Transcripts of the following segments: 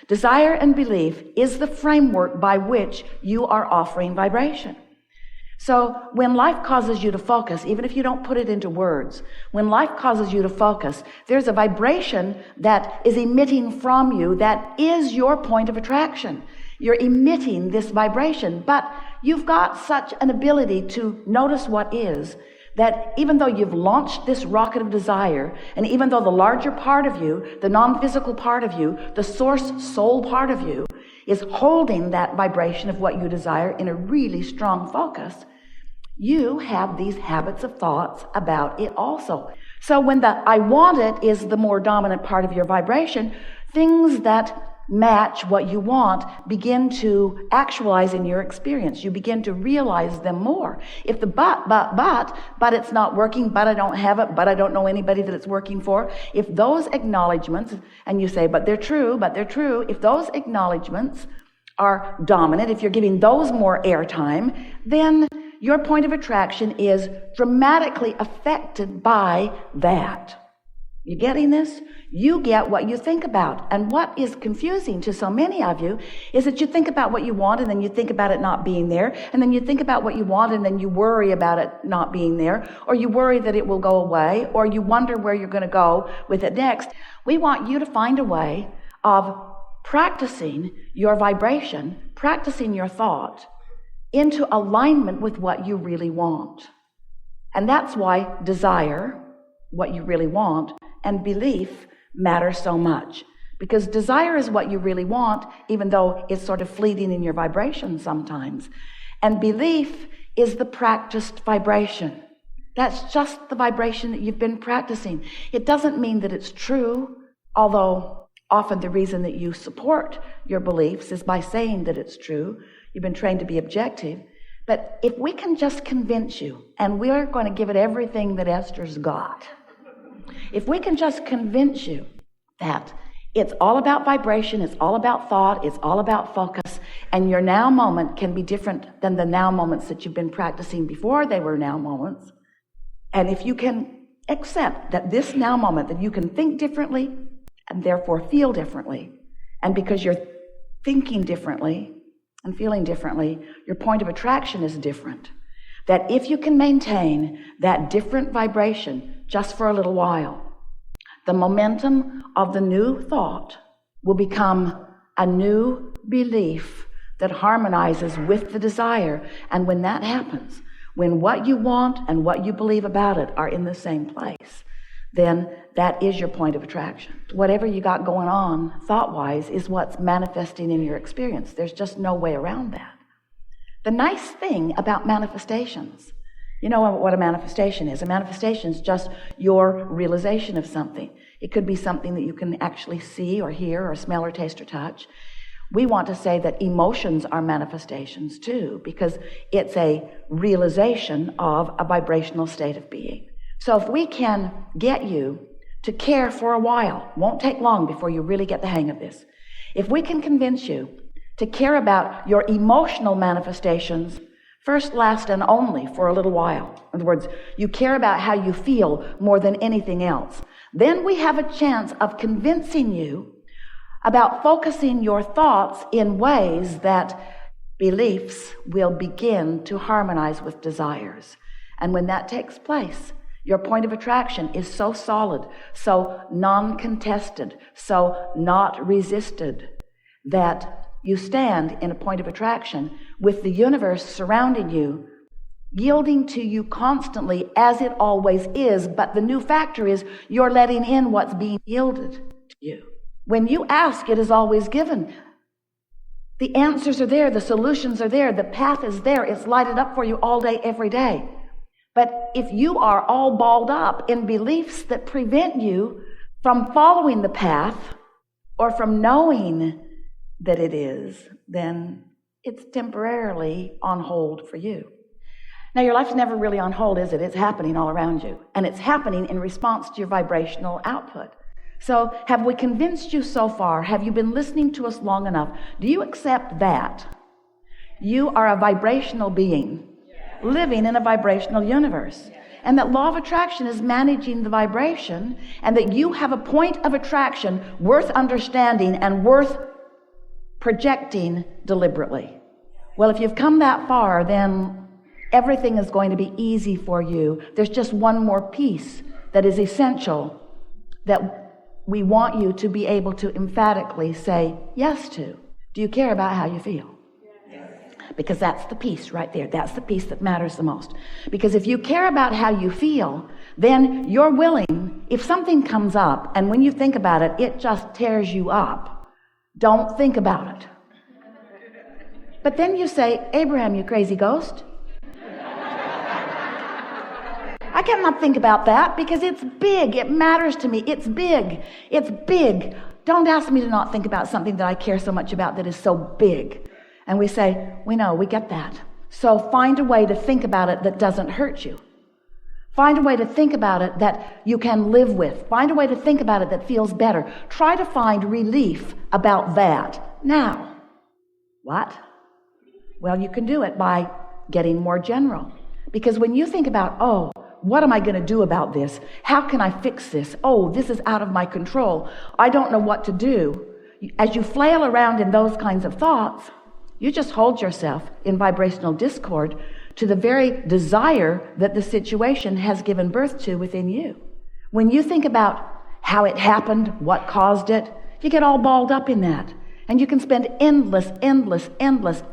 Desire and belief is the framework by which you are offering vibration. So when life causes you to focus, even if you don't put it into words, when life causes you to focus, there's a vibration that is emitting from you that is your point of attraction. You're emitting this vibration, but you've got such an ability to notice what is, that even though you've launched this rocket of desire, and even though the larger part of you, the non-physical part of you, the source soul part of you, is holding that vibration of what you desire in a really strong focus, you have these habits of thoughts about it also. So when the I want it is the more dominant part of your vibration, things that match what you want begin to actualize in your experience. You begin to realize them more. If the but it's not working, but I don't have it, but I don't know anybody that it's working for, if those acknowledgments, and you say, but they're true, if those acknowledgments are dominant, if you're giving those more airtime, then your point of attraction is dramatically affected by that. You getting this? You get what you think about. And what is confusing to so many of you is that you think about what you want and then you think about it not being there. And then you think about what you want and then you worry about it not being there. Or you worry that it will go away. Or you wonder where you're going to go with it next. We want you to find a way of practicing your vibration, practicing your thought into alignment with what you really want. And that's why desire, what you really want, and belief matter so much. Because desire is what you really want, even though it's sort of fleeting in your vibration sometimes. And belief is the practiced vibration. That's just the vibration that you've been practicing. It doesn't mean that it's true, although often the reason that you support your beliefs is by saying that it's true. You've been trained to be objective. But if we can just convince you, and we're going to give it everything that Esther's got, if we can just convince you that it's all about vibration, it's all about thought, it's all about focus, and your now moment can be different than the now moments that you've been practicing before they were now moments, and if you can accept that this now moment, that you can think differently and therefore feel differently, and because you're thinking differently and feeling differently, your point of attraction is different, that if you can maintain that different vibration just for a little while, the momentum of the new thought will become a new belief that harmonizes with the desire. And when that happens, when what you want and what you believe about it are in the same place, then that is your point of attraction. Whatever you got going on thought-wise is what's manifesting in your experience. There's just no way around that. The nice thing about manifestations, you know what a manifestation is. A manifestation is just your realization of something. It could be something that you can actually see or hear or smell or taste or touch. We want to say that emotions are manifestations too, because it's a realization of a vibrational state of being. So if we can get you to care for a while, won't take long before you really get the hang of this. If we can convince you to care about your emotional manifestations first, last, and only for a little while. In other words, you care about how you feel more than anything else. Then we have a chance of convincing you about focusing your thoughts in ways that beliefs will begin to harmonize with desires. And when that takes place, your point of attraction is so solid, so non-contested, so not resisted, that you stand in a point of attraction with the universe surrounding you, yielding to you constantly as it always is. But the new factor is you're letting in what's being yielded to you. When you ask, it is always given. The answers are there, the solutions are there, the path is there, it's lighted up for you all day, every day. But if you are all balled up in beliefs that prevent you from following the path or from knowing that it is, then it's temporarily on hold for you. Now, your life's never really on hold, is it? It's happening all around you. And it's happening in response to your vibrational output. So have we convinced you so far? Have you been listening to us long enough? Do you accept that you are a vibrational being living in a vibrational universe? And that law of attraction is managing the vibration, and that you have a point of attraction worth understanding and worth projecting deliberately. Well, if you've come that far, then everything is going to be easy for you. There's just one more piece that is essential that we want you to be able to emphatically say yes to. Do you care about how you feel? Because that's the piece right there. That's the piece that matters the most. Because if you care about how you feel, then you're willing, if something comes up and when you think about it, it just tears you up, don't think about it. But then you say, Abraham, you crazy ghost. I cannot think about that because it's big. It matters to me. It's big. It's big. Don't ask me to not think about something that I care so much about that is so big. And we say, we know, we get that. So find a way to think about it that doesn't hurt you. Find a way to think about it that you can live with. Find a way to think about it that feels better. Try to find relief about that. Now, what? Well, you can do it by getting more general. Because when you think about, oh, what am I going to do about this? How can I fix this? Oh, this is out of my control. I don't know what to do. As you flail around in those kinds of thoughts, you just hold yourself in vibrational discord to the very desire that the situation has given birth to within you. When you think about how it happened, what caused it, you get all balled up in that. And you can spend endless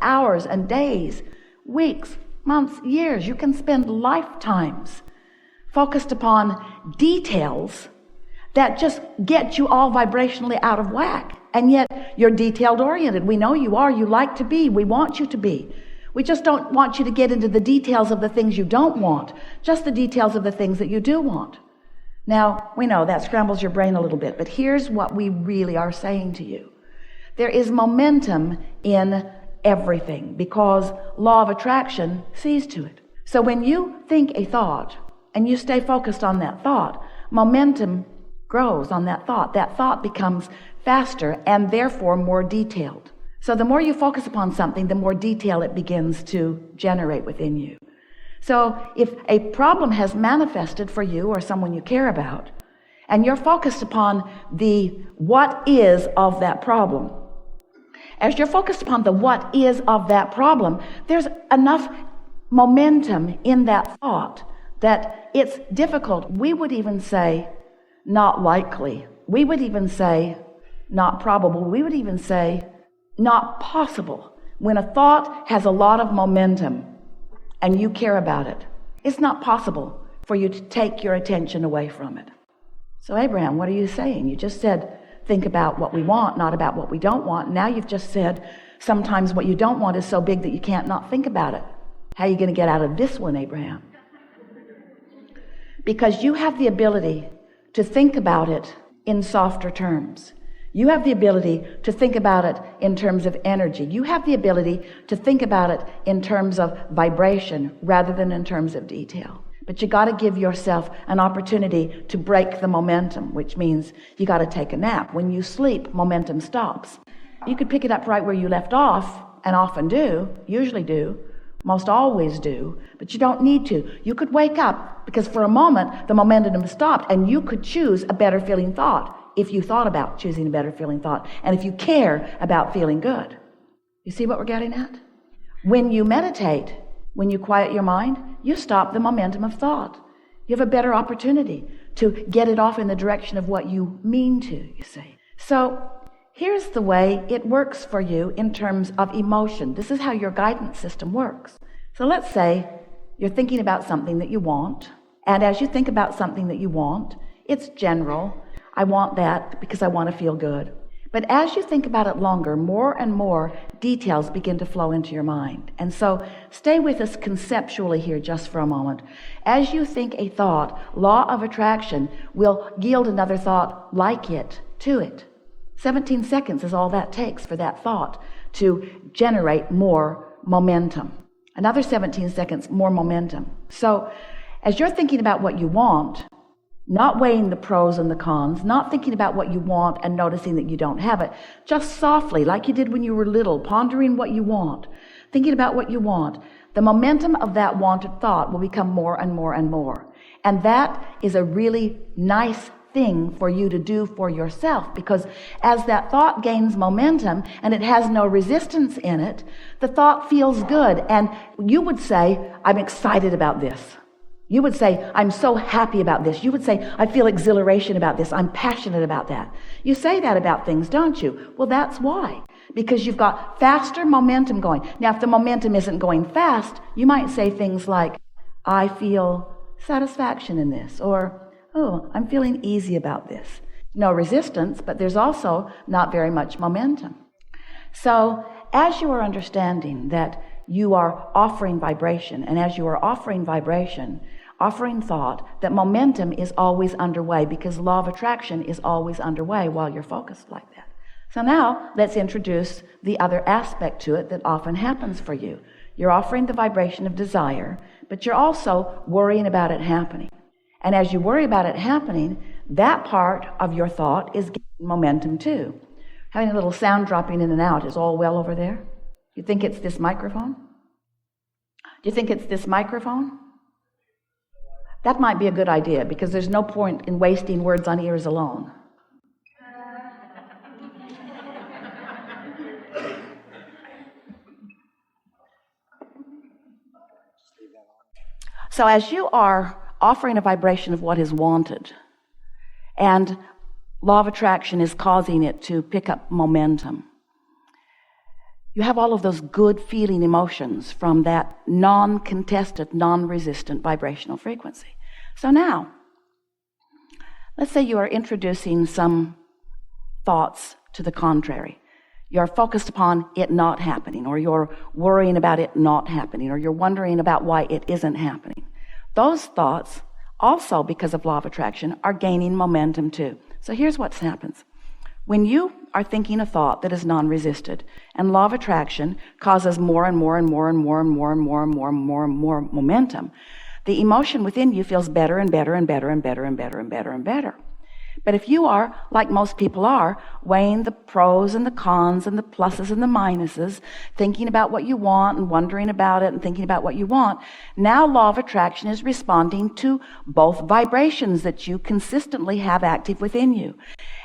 hours and days, weeks, months, years. You can spend lifetimes focused upon details that just get you all vibrationally out of whack. And yet you're detailed oriented. We know you are. You like to be. We want you to be. We just don't want you to get into the details of the things you don't want, just the details of the things that you do want. Now, we know that scrambles your brain a little bit, but here's what we really are saying to you. There is momentum in everything because law of attraction sees to it. So when you think a thought and you stay focused on that thought, momentum grows on that thought. That thought becomes faster and therefore more detailed. So the more you focus upon something, the more detail it begins to generate within you. So if a problem has manifested for you or someone you care about, and you're focused upon the what is of that problem, as you're focused upon the what is of that problem, there's enough momentum in that thought that it's difficult. We would even say not likely. We would even say not probable. We would even say not possible. When a thought has a lot of momentum and you care about it, it's not possible for you to take your attention away from it. So Abraham, what are you saying? You just said think about what we want, not about what we don't want. Now you've just said sometimes what you don't want is so big that you can't not think about it. How are you going to get out of this one, Abraham? Because you have the ability to think about it in softer terms. You have the ability to think about it in terms of energy. You have the ability to think about it in terms of vibration rather than in terms of detail. But you got to give yourself an opportunity to break the momentum, which means you got to take a nap. When you sleep, momentum stops. You could pick it up right where you left off, and often do, usually do, most always do, but you don't need to. You could wake up because for a moment the momentum stopped and you could choose a better feeling thought if you thought about choosing a better feeling thought and if you care about feeling good. You see what we're getting at? When you meditate, when you quiet your mind, you stop the momentum of thought. You have a better opportunity to get it off in the direction of what you mean to, you see. So here's the way it works for you in terms of emotion. This is how your guidance system works. So let's say you're thinking about something that you want, and as you think about something that you want, it's general. I want that because I want to feel good. But as you think about it longer, more and more details begin to flow into your mind. And so stay with us conceptually here just for a moment. As you think a thought, law of attraction will yield another thought like it to it. 17 seconds is all that takes for that thought to generate more momentum. Another 17 seconds, more momentum. So as you're thinking about what you want, not weighing the pros and the cons, not thinking about what you want and noticing that you don't have it, just softly, like you did when you were little, pondering what you want, thinking about what you want, the momentum of that wanted thought will become more and more and more. And that is a really nice thing for you to do for yourself, because as that thought gains momentum and it has no resistance in it, the thought feels good. And you would say, I'm excited about this. You would say, I'm so happy about this. You would say, I feel exhilaration about this. I'm passionate about that. You say that about things, don't you? Well, that's why. Because you've got faster momentum going. Now, if the momentum isn't going fast, you might say things like, I feel satisfaction in this, or, oh, I'm feeling easy about this. No resistance, but there's also not very much momentum. So, as you are understanding that you are offering vibration, and as you are offering vibration, offering thought, that momentum is always underway, because law of attraction is always underway while you're focused like that. So now, let's introduce the other aspect to it that often happens for you. You're offering the vibration of desire, but you're also worrying about it happening. And as you worry about it happening, that part of your thought is getting momentum too. Having a little sound dropping in and out. Is all well over there? You think it's this microphone? Do you think it's this microphone? That might be a good idea, because there's no point in wasting words on ears alone. So as you are offering a vibration of what is wanted, and law of attraction is causing it to pick up momentum, you have all of those good feeling emotions from that non-contested, non-resistant vibrational frequency. So now, let's say you are introducing some thoughts to the contrary. You're focused upon it not happening, or you're worrying about it not happening, or you're wondering about why it isn't happening. Those thoughts, also because of law of attraction, are gaining momentum too. So here's what happens. When you are thinking a thought that is non-resisted, and law of attraction causes more and more and more and more and more and more and more and more and more momentum, the emotion within you feels better and better and better and better and better and better and better. But if you are, like most people are, weighing the pros and the cons and the pluses and the minuses, thinking about what you want and wondering about it and thinking about what you want, now law of attraction is responding to both vibrations that you consistently have active within you.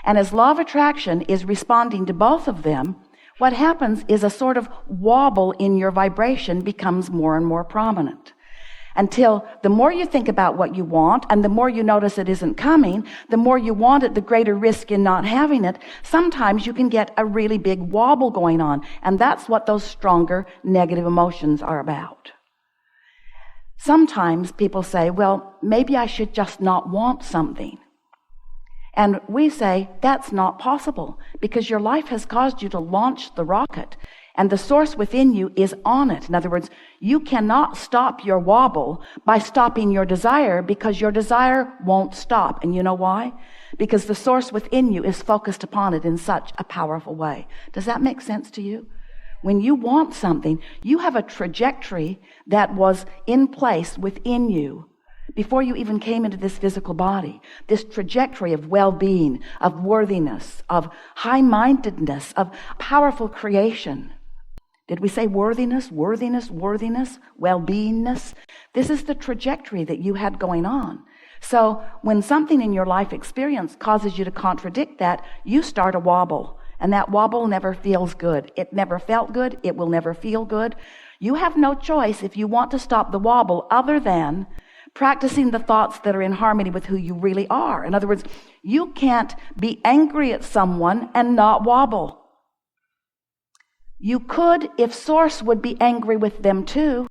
And as law of attraction is responding to both of them, what happens is a sort of wobble in your vibration becomes more and more prominent. Until the more you think about what you want, and the more you notice it isn't coming, the more you want it, the greater risk in not having it. Sometimes you can get a really big wobble going on, and that's what those stronger negative emotions are about. Sometimes people say, well, maybe I should just not want something. And we say, that's not possible, because your life has caused you to launch the rocket, and the source within you is on it. In other words, you cannot stop your wobble by stopping your desire, because your desire won't stop. And you know why? Because the source within you is focused upon it in such a powerful way. Does that make sense to you? When you want something, you have a trajectory that was in place within you before you even came into this physical body. This trajectory of well-being, of worthiness, of high-mindedness, of powerful creation. Did we say worthiness, worthiness, worthiness, well-beingness? This is the trajectory that you had going on. So when something in your life experience causes you to contradict that, you start a wobble. And that wobble never feels good. It never felt good. It will never feel good. You have no choice if you want to stop the wobble other than practicing the thoughts that are in harmony with who you really are. In other words, you can't be angry at someone and not wobble. You could if Source would be angry with them too.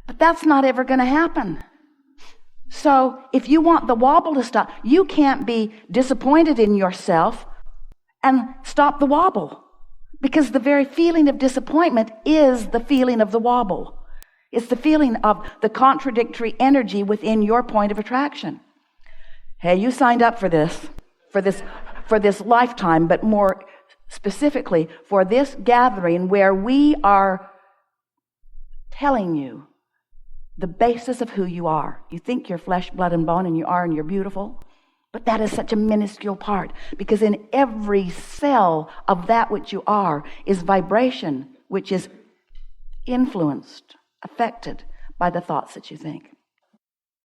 But that's not ever going to happen. So if you want the wobble to stop, you can't be disappointed in yourself and stop the wobble. Because the very feeling of disappointment is the feeling of the wobble. It's the feeling of the contradictory energy within your point of attraction. Hey, you signed up for this lifetime, but more specifically for this gathering where we are telling you the basis of who you are. You think you're flesh, blood, and bone, and you are, and you're beautiful. But that is such a minuscule part, because in every cell of that which you are is vibration, which is influenced, affected by the thoughts that you think.